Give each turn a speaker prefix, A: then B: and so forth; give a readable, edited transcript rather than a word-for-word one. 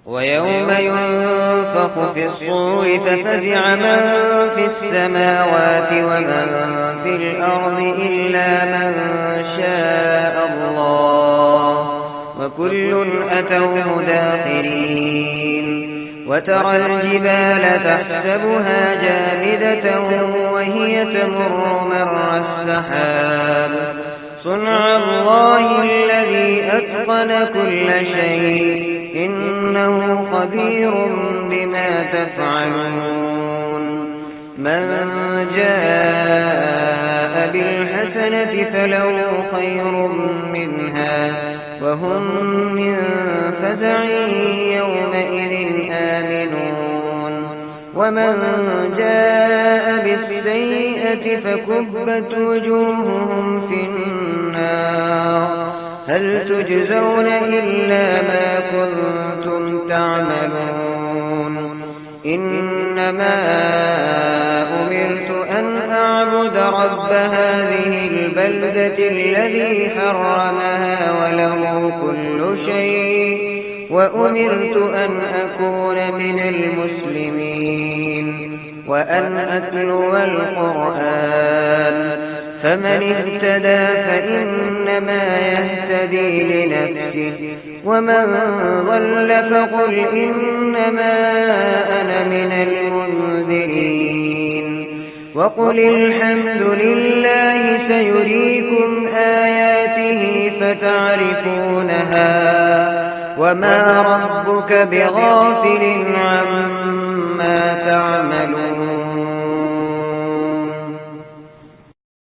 A: ويوم ينفخ في الصور ففزع من في السماوات ومن في الأرض إلا من شاء الله وكل أتوه داخرين. وترى الجبال تحسبها جامدة وهي تمر مر السحاب صنع الله الذي أتقن كل شيء إنه خبير بما تفعلون. من جاء بالحسنة فله خير منها وهم من فزع يومئذ آمنون. ومن جاء بالسيئة فكبت وجوههم في النار هل تجزون إلا ما كنتم تعملون. إنما أمرت أن أعبد رب هذه البلدة الذي حرمها وله كل شيء وأمرت أن أكون من المسلمين وأن أتلو القرآن فمن اهتدى فإنما يهتدي لنفسه ومن ضل فقل إنما أنا من المنذرين. وقل الحمد لله سيريكم آياته فتعرفونها وما ربك بغافل عما تعملون.